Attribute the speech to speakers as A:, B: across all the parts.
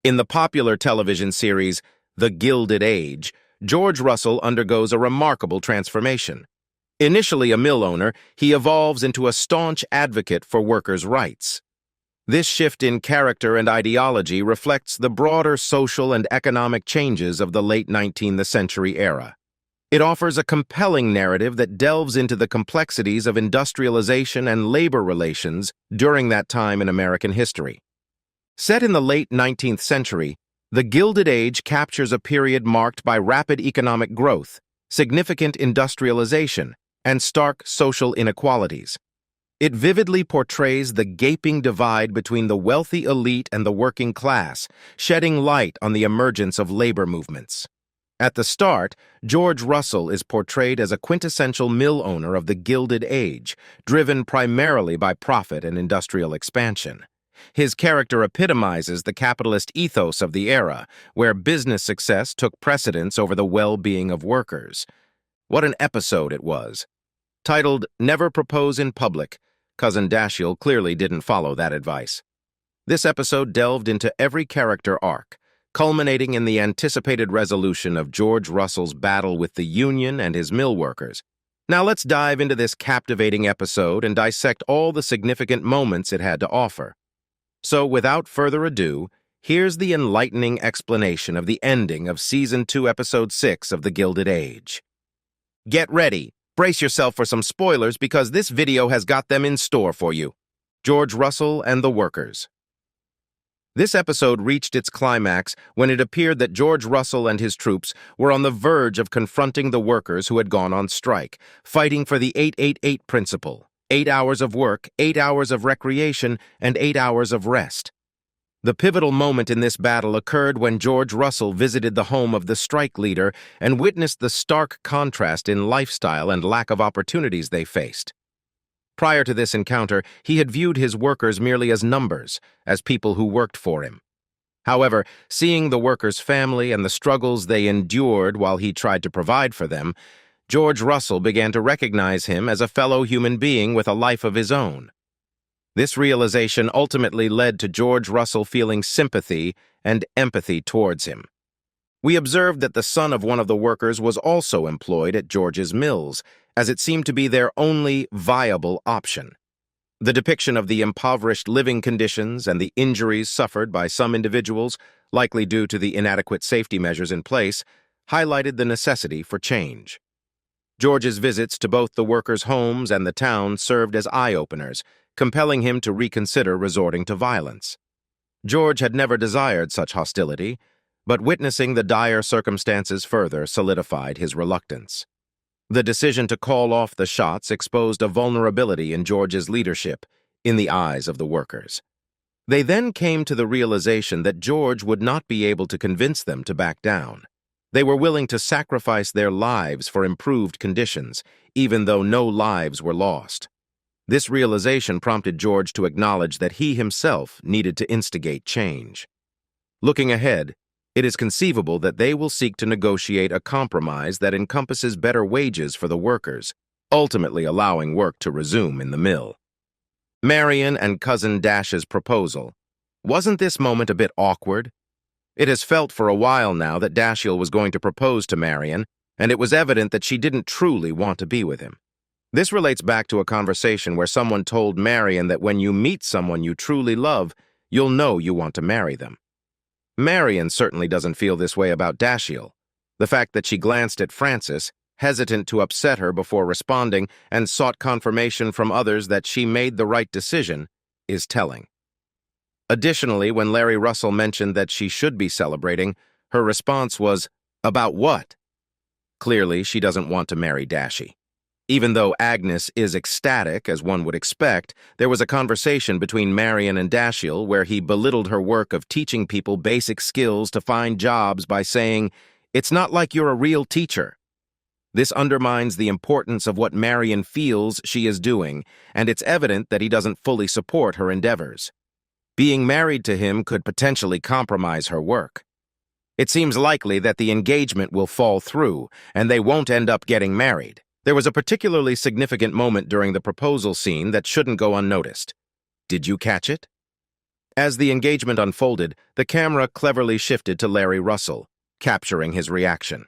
A: In the popular television series The Gilded Age, George Russell undergoes a remarkable transformation. Initially a mill owner, he evolves into a staunch advocate for workers' rights. This shift in character and ideology reflects the broader social and economic changes of the late 19th century era. It offers a compelling narrative that delves into the complexities of industrialization and labor relations during that time in American history. Set in the late 19th century, The Gilded Age captures a period marked by rapid economic growth, significant industrialization, and stark social inequalities. It vividly portrays the gaping divide between the wealthy elite and the working class, shedding light on the emergence of labor movements. At the start, George Russell is portrayed as a quintessential mill owner of the Gilded Age, driven primarily by profit and industrial expansion. His character epitomizes the capitalist ethos of the era, where business success took precedence over the well-being of workers. What an episode it was! Titled Never Propose in Public, Cousin Dashel clearly didn't follow that advice. This episode delved into every character arc, culminating in the anticipated resolution of George Russell's battle with the Union and his mill workers. Now let's dive into this captivating episode and dissect all the significant moments it had to offer. So, without further ado, here's the enlightening explanation of the ending of Season 2, Episode 6 of The Gilded Age. Get ready! Brace yourself for some spoilers because this video has got them in store for you. George Russell and the Workers. This episode reached its climax when it appeared that George Russell and his troops were on the verge of confronting the workers who had gone on strike, fighting for the 888 principle: 8 hours of work, 8 hours of recreation, and 8 hours of rest. The pivotal moment in this battle occurred when George Russell visited the home of the strike leader and witnessed the stark contrast in lifestyle and lack of opportunities they faced. Prior to this encounter, he had viewed his workers merely as numbers, as people who worked for him. However, seeing the workers' family and the struggles they endured while he tried to provide for them, George Russell began to recognize him as a fellow human being with a life of his own. This realization ultimately led to George Russell feeling sympathy and empathy towards him. We observed that the son of one of the workers was also employed at George's mills, as it seemed to be their only viable option. The depiction of the impoverished living conditions and the injuries suffered by some individuals, likely due to the inadequate safety measures in place, highlighted the necessity for change. George's visits to both the workers' homes and the town served as eye-openers, compelling him to reconsider resorting to violence. George had never desired such hostility, but witnessing the dire circumstances further solidified his reluctance. The decision to call off the shots exposed a vulnerability in George's leadership in the eyes of the workers. They then came to the realization that George would not be able to convince them to back down. They were willing to sacrifice their lives for improved conditions, even though no lives were lost. This realization prompted George to acknowledge that he himself needed to instigate change. Looking ahead, it is conceivable that they will seek to negotiate a compromise that encompasses better wages for the workers, ultimately allowing work to resume in the mill. Marian and Cousin Dashel's proposal. Wasn't this moment a bit awkward? It has felt for a while now that Dashel was going to propose to Marian, and it was evident that she didn't truly want to be with him. This relates back to a conversation where someone told Marian that when you meet someone you truly love, you'll know you want to marry them. Marian certainly doesn't feel this way about Dashel. The fact that she glanced at Francis, hesitant to upset her before responding, and sought confirmation from others that she made the right decision, is telling. Additionally, when Larry Russell mentioned that she should be celebrating, her response was, "About what?" Clearly, she doesn't want to marry Dashel. Even though Agnes is ecstatic, as one would expect, there was a conversation between Marian and Dashel where he belittled her work of teaching people basic skills to find jobs by saying, "It's not like you're a real teacher." This undermines the importance of what Marian feels she is doing, and it's evident that he doesn't fully support her endeavors. Being married to him could potentially compromise her work. It seems likely that the engagement will fall through, and they won't end up getting married. There was a particularly significant moment during the proposal scene that shouldn't go unnoticed. Did you catch it? As the engagement unfolded, the camera cleverly shifted to Larry Russell, capturing his reaction.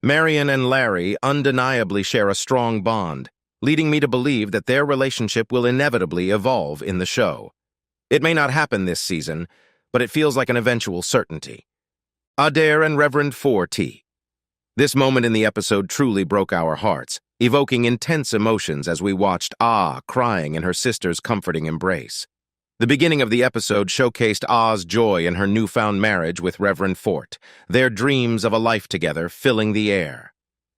A: Marian and Larry undeniably share a strong bond, leading me to believe that their relationship will inevitably evolve in the show. It may not happen this season, but it feels like an eventual certainty. Adair and Reverend Fort. This moment in the episode truly broke our hearts, evoking intense emotions as we watched crying in her sister's comforting embrace. The beginning of the episode showcased Ah's joy in her newfound marriage with Reverend Fort, their dreams of a life together filling the air.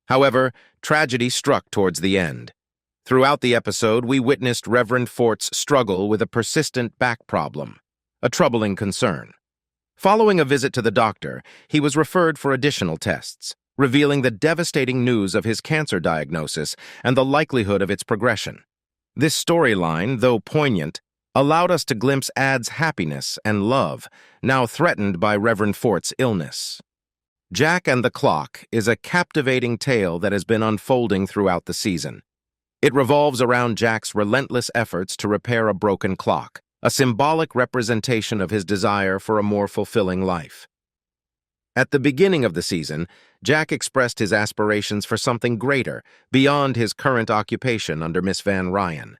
A: However, tragedy struck towards the end. Throughout the episode, we witnessed Reverend Fort's struggle with a persistent back problem, a troubling concern. Following a visit to the doctor, he was referred for additional tests, revealing the devastating news of his cancer diagnosis and the likelihood of its progression. This storyline, though poignant, allowed us to glimpse Ad's happiness and love, now threatened by Reverend Fort's illness. Jack and the Clock is a captivating tale that has been unfolding throughout the season. It revolves around Jack's relentless efforts to repair a broken clock, a symbolic representation of his desire for a more fulfilling life. At the beginning of the season, Jack expressed his aspirations for something greater, beyond his current occupation under Miss Van Ryan.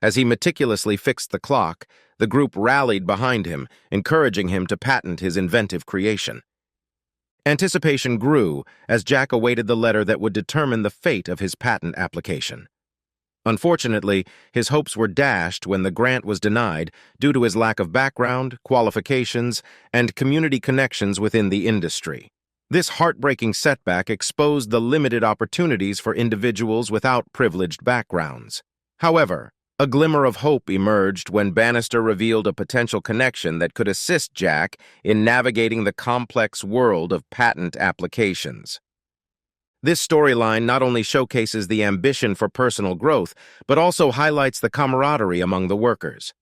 A: As he meticulously fixed the clock, the group rallied behind him, encouraging him to patent his inventive creation. Anticipation grew as Jack awaited the letter that would determine the fate of his patent application. Unfortunately, his hopes were dashed when the grant was denied due to his lack of background, qualifications, and community connections within the industry. This heartbreaking setback exposed the limited opportunities for individuals without privileged backgrounds. However, a glimmer of hope emerged when Bannister revealed a potential connection that could assist Jack in navigating the complex world of patent applications. This storyline not only showcases the ambition for personal growth, but also highlights the camaraderie among the workers.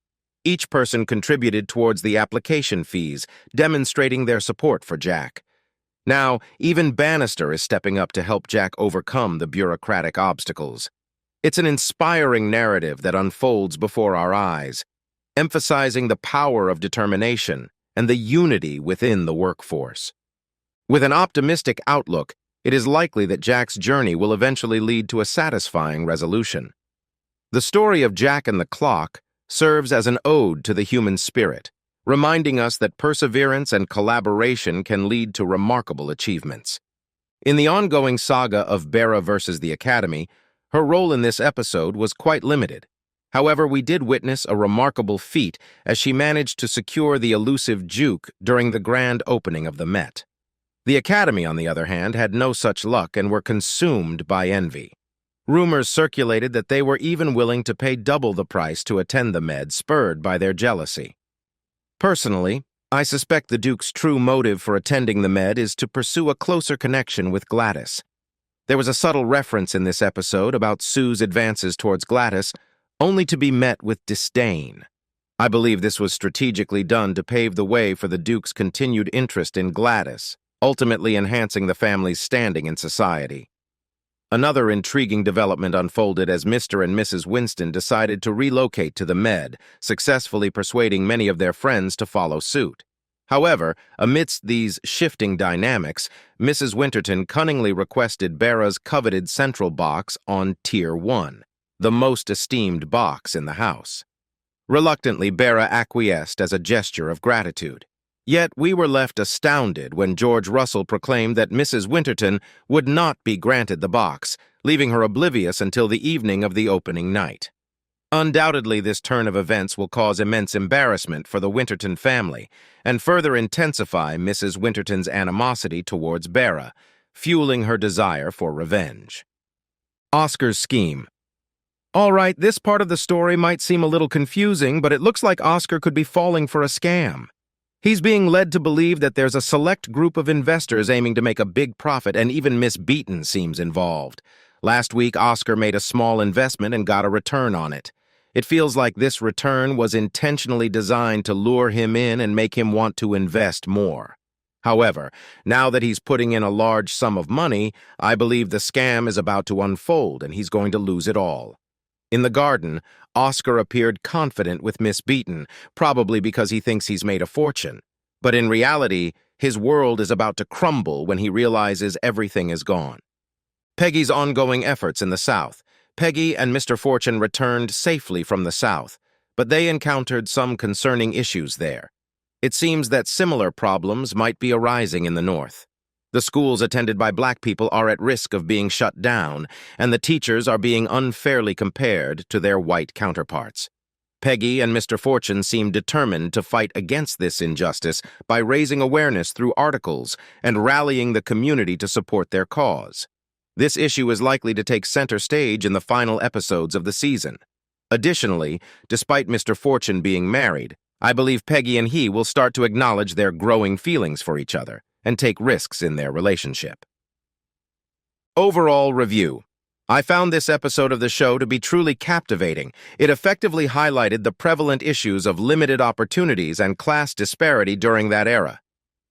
A: Each person contributed towards the application fees, demonstrating their support for Jack. Now, even Bannister is stepping up to help Jack overcome the bureaucratic obstacles. It's an inspiring narrative that unfolds before our eyes, emphasizing the power of determination and the unity within the workforce. With an optimistic outlook, it is likely that Jack's journey will eventually lead to a satisfying resolution. The story of Jack and the Clock serves as an ode to the human spirit, reminding us that perseverance and collaboration can lead to remarkable achievements. In the ongoing saga of Bera versus the Academy, her role in this episode was quite limited. However, we did witness a remarkable feat as she managed to secure the elusive Juke during the grand opening of the Met. The Academy, on the other hand, had no such luck and were consumed by envy. Rumors circulated that they were even willing to pay double the price to attend the Med, spurred by their jealousy. Personally, I suspect the Duke's true motive for attending the Med is to pursue a closer connection with Gladys. There was a subtle reference in this episode about Sue's advances towards Gladys, only to be met with disdain. I believe this was strategically done to pave the way for the Duke's continued interest in Gladys, ultimately enhancing the family's standing in society. Another intriguing development unfolded as Mr. and Mrs. Winston decided to relocate to the Med, successfully persuading many of their friends to follow suit. However, amidst these shifting dynamics, Mrs. Winterton cunningly requested Bera's coveted central box on Tier 1, the most esteemed box in the house. Reluctantly, Bera acquiesced as a gesture of gratitude. Yet we were left astounded when George Russell proclaimed that Mrs. Winterton would not be granted the box, leaving her oblivious until the evening of the opening night. Undoubtedly, this turn of events will cause immense embarrassment for the Winterton family and further intensify Mrs. Winterton's animosity towards Bera, fueling her desire for revenge. Oscar's scheme. All right, this part of the story might seem a little confusing, but it looks like Oscar could be falling for a scam. He's being led to believe that there's a select group of investors aiming to make a big profit, and even Miss Beaton seems involved. Last week, Oscar made a small investment and got a return on it. It feels like this return was intentionally designed to lure him in and make him want to invest more. However, now that he's putting in a large sum of money, I believe the scam is about to unfold and he's going to lose it all. In the garden, Oscar appeared confident with Miss Beaton, probably because he thinks he's made a fortune. But in reality, his world is about to crumble when he realizes everything is gone. Peggy's ongoing efforts in the South. Peggy and Mr. Fortune returned safely from the South, but they encountered some concerning issues there. It seems that similar problems might be arising in the North. The schools attended by black people are at risk of being shut down, and the teachers are being unfairly compared to their white counterparts. Peggy and Mr. Fortune seem determined to fight against this injustice by raising awareness through articles and rallying the community to support their cause. This issue is likely to take center stage in the final episodes of the season. Additionally, despite Mr. Fortune being married, I believe Peggy and he will start to acknowledge their growing feelings for each other and take risks in their relationship. Overall review. I found this episode of the show to be truly captivating. It effectively highlighted the prevalent issues of limited opportunities and class disparity during that era.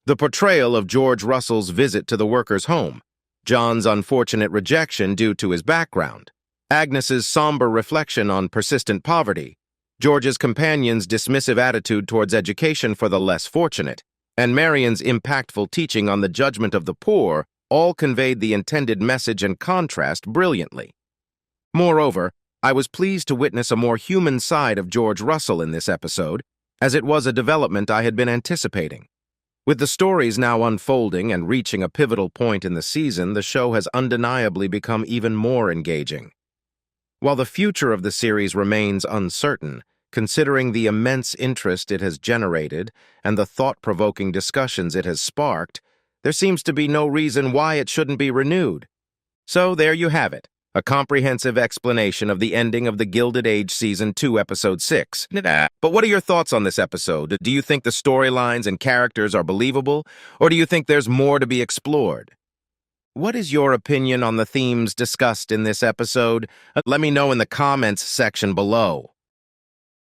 A: The portrayal of George Russell's visit to the workers' home, John's unfortunate rejection due to his background, Agnes's somber reflection on persistent poverty, George's companion's dismissive attitude towards education for the less fortunate, and Marian's impactful teaching on the judgment of the poor all conveyed the intended message and contrast brilliantly. Moreover, I was pleased to witness a more human side of George Russell in this episode, as it was a development I had been anticipating. With the stories now unfolding and reaching a pivotal point in the season, the show has undeniably become even more engaging. While the future of the series remains uncertain, considering the immense interest it has generated and the thought-provoking discussions it has sparked, there seems to be no reason why it shouldn't be renewed. So there you have it, a comprehensive explanation of the ending of the Gilded Age Season 2, Episode 6. But what are your thoughts on this episode? Do you think the storylines and characters are believable, or do you think there's more to be explored? What is your opinion on the themes discussed in this episode? Let me know in the comments section below.